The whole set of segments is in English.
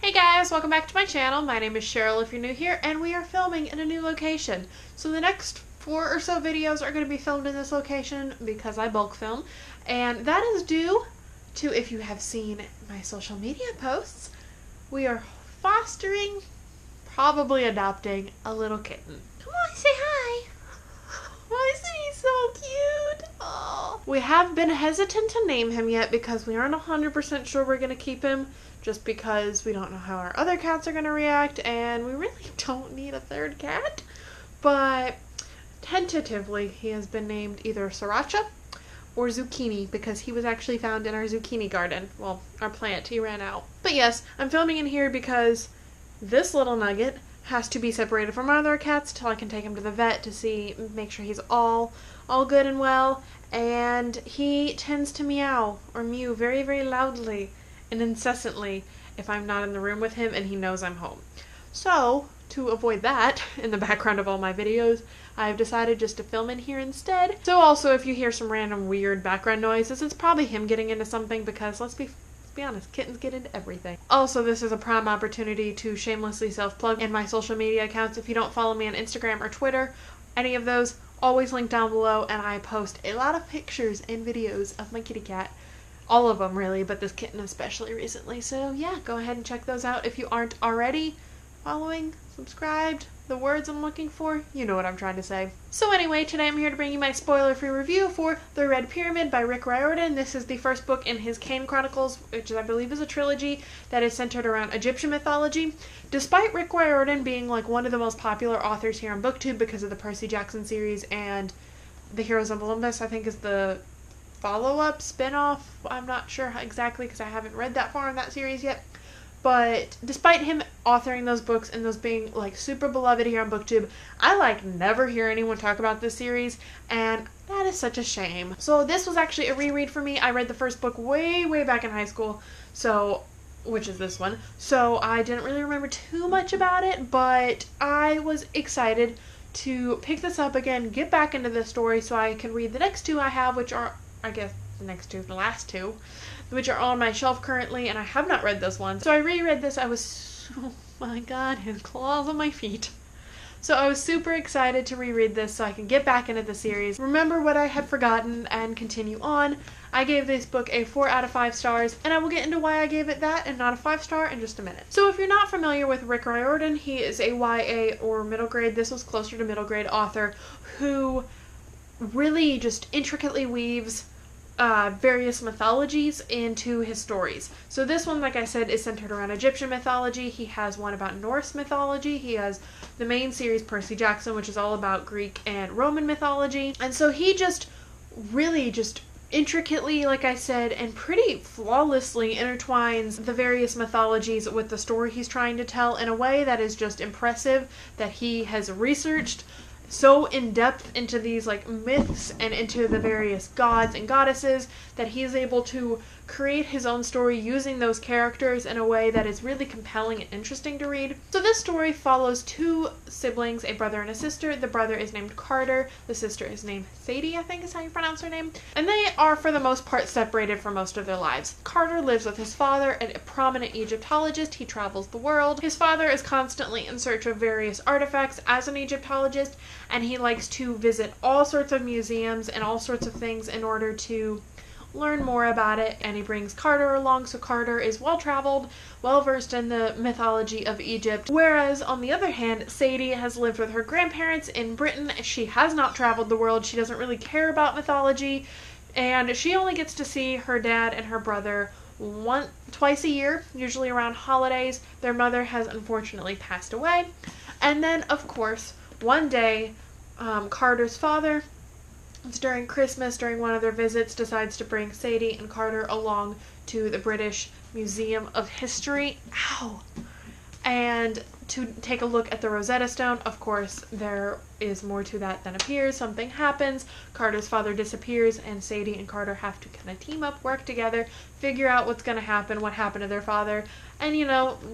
Hey guys, welcome back to my channel. My name is Cheryl if you're new here, and we are filming in a new location. So the next 4 or so videos are going to be filmed in this location because I bulk film, and that is due to, if you have seen my social media posts, we are fostering, probably adopting, a little kitten. Come on, say hi. Why is he so cute? Oh. We have been hesitant to name him yet because we aren't 100% sure we're going to keep him, just because we don't know how our other cats are going to react, and we really don't need a third cat. But tentatively, he has been named either Sriracha or Zucchini because he was actually found in our zucchini garden. Well, our plant. He ran out. But yes, I'm filming in here because this little nugget has to be separated from our other cats till I can take him to the vet to make sure he's all good and well. And he tends to meow or mew very, very loudly and incessantly if I'm not in the room with him and he knows I'm home. So, to avoid that in the background of all my videos, I've decided just to film in here instead. So also, if you hear some random weird background noises, it's probably him getting into something because, let's be honest, kittens get into everything. Also, this is a prime opportunity to shamelessly self-plug in my social media accounts. If you don't follow me on Instagram or Twitter, any of those, always link down below, and I post a lot of pictures and videos of my kitty cat. All of them, really, but this kitten especially recently. So yeah, go ahead and check those out if you aren't already following, subscribed, the words I'm looking for. You know what I'm trying to say. So anyway, today I'm here to bring you my spoiler-free review for The Red Pyramid by Rick Riordan. This is the first book in his Kane Chronicles, which I believe is a trilogy that is centered around Egyptian mythology. Despite Rick Riordan being like one of the most popular authors here on BookTube because of the Percy Jackson series and The Heroes of Olympus, I think is the follow-up, spin-off, I'm not sure exactly because I haven't read that far in that series yet. But despite him authoring those books and those being like super beloved here on BookTube, I never hear anyone talk about this series, and that is such a shame. So this was actually a reread for me. I read the first book way back in high school, which is this one. So I didn't really remember too much about it, but I was excited to pick this up again, get back into this story so I can read the next two I have, which are, I guess, the last two, which are on my shelf currently, and I have not read this one. So I reread this. Oh my god, his claws on my feet. So I was super excited to reread this so I can get back into the series, remember what I had forgotten, and continue on. I gave this book a 4 out of 5 stars, and I will get into why I gave it that and not a 5-star in just a minute. So if you're not familiar with Rick Riordan, he is a YA or middle grade, this was closer to middle grade author, who really just intricately weaves various mythologies into his stories. So this one, like I said, is centered around Egyptian mythology. He has one about Norse mythology. He has the main series, Percy Jackson, which is all about Greek and Roman mythology. And so he just really just intricately, like I said, and pretty flawlessly intertwines the various mythologies with the story he's trying to tell in a way that is just impressive, that he has researched so in depth into these myths and into the various gods and goddesses that he is able to create his own story using those characters in a way that is really compelling and interesting to read. So this story follows 2 siblings, a brother and a sister. The brother is named Carter. The sister is named Sadie, I think is how you pronounce her name. And they are, for the most part, separated for most of their lives. Carter lives with his father, a prominent Egyptologist. He travels the world. His father is constantly in search of various artifacts as an Egyptologist, and he likes to visit all sorts of museums and all sorts of things in order to learn more about it, and he brings Carter along, so Carter is well-traveled, well-versed in the mythology of Egypt, whereas on the other hand, Sadie has lived with her grandparents in Britain. She has not traveled the world, she doesn't really care about mythology, and she only gets to see her dad and her brother twice a year, usually around holidays. Their mother has unfortunately passed away, and then, of course, one day, Carter's father, it's during Christmas, during one of their visits, decides to bring Sadie and Carter along to the British Museum of History. Ow! And to take a look at the Rosetta Stone. Of course, there is more to that than appears. Something happens, Carter's father disappears, and Sadie and Carter have to kind of team up, work together, figure out what's going to happen, what happened to their father. And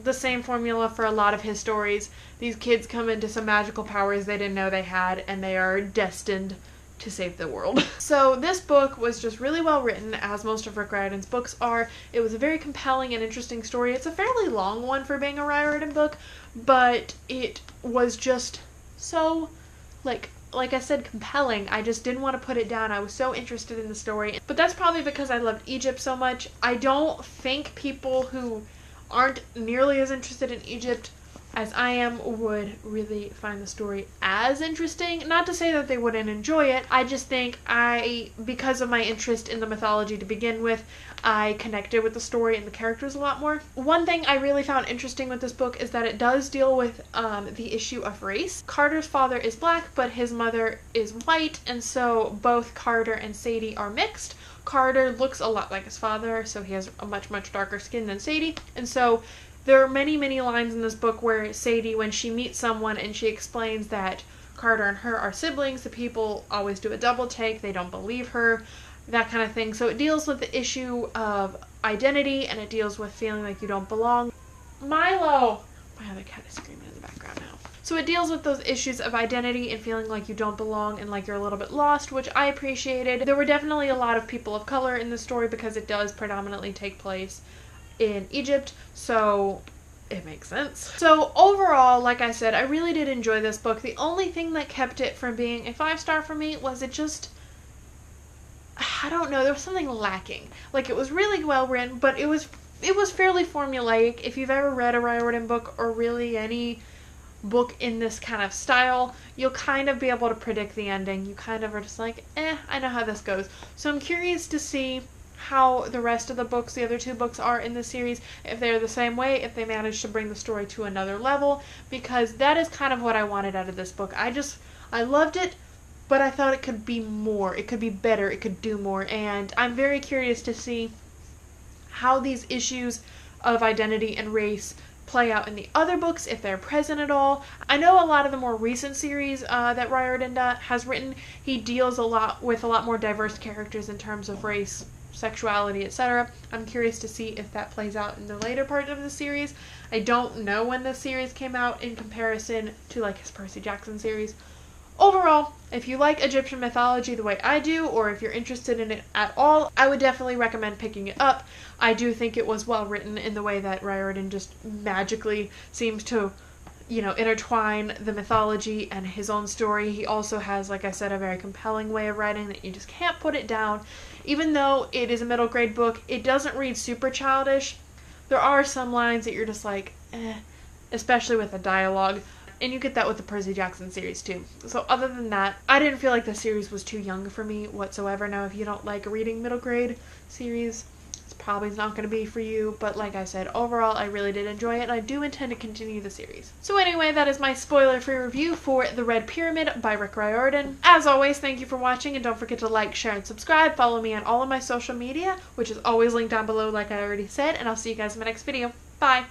the same formula for a lot of his stories. These kids come into some magical powers they didn't know they had, and they are destined to save the world. So this book was just really well written, as most of Rick Riordan's books are. It was a very compelling and interesting story. It's a fairly long one for being a Riordan book, but it was just so, like I said, compelling. I just didn't want to put it down. I was so interested in the story. But that's probably because I loved Egypt so much. I don't think people who aren't nearly as interested in Egypt as I am would really find the story as interesting. Not to say that they wouldn't enjoy it. I just think because of my interest in the mythology to begin with, I connected with the story and the characters a lot more. One thing I really found interesting with this book is that it does deal with the issue of race. Carter's father is black, but his mother is white, and so both Carter and Sadie are mixed. Carter looks a lot like his father, so he has a much, much darker skin than Sadie, and so there are many, many lines in this book where Sadie, when she meets someone and she explains that Carter and her are siblings, the people always do a double take, they don't believe her, that kind of thing. So it deals with the issue of identity, and it deals with feeling like you don't belong. Milo! My other cat is screaming in the background now. So it deals with those issues of identity and feeling like you don't belong and like you're a little bit lost, which I appreciated. There were definitely a lot of people of color in the story because it does predominantly take place in Egypt, so it makes sense. So overall, like I said, I really did enjoy this book. The only thing that kept it from being a 5-star for me was it just, I don't know, there was something lacking. Like, it was really well written, but it was fairly formulaic. If you've ever read a Riordan book, or really any book in this kind of style, you'll kind of be able to predict the ending. You kind of are just like, I know how this goes. So I'm curious to see how the rest of the books, the other 2 books, are in the series, if they're the same way, if they manage to bring the story to another level, because that is kind of what I wanted out of this book. I loved it, but I thought it could be more, it could be better, it could do more, and I'm very curious to see how these issues of identity and race play out in the other books, if they're present at all. I know a lot of the more recent series that Riordan has written, he deals with a lot more diverse characters in terms of race, sexuality, etc. I'm curious to see if that plays out in the later part of the series. I don't know when the series came out in comparison to like his Percy Jackson series. Overall, if you like Egyptian mythology the way I do, or if you're interested in it at all, I would definitely recommend picking it up. I do think it was well written in the way that Riordan just magically seems to, intertwine the mythology and his own story. He also has, like I said, a very compelling way of writing that you just can't put it down. Even though it is a middle grade book, it doesn't read super childish. There are some lines that you're just like, especially with the dialogue. And you get that with the Percy Jackson series too. So other than that, I didn't feel like the series was too young for me whatsoever. Now, if you don't like reading middle grade series, it's probably not going to be for you. But like I said, overall, I really did enjoy it, and I do intend to continue the series. So anyway, that is my spoiler-free review for The Red Pyramid by Rick Riordan. As always, thank you for watching, and don't forget to like, share, and subscribe. Follow me on all of my social media, which is always linked down below like I already said, and I'll see you guys in my next video. Bye!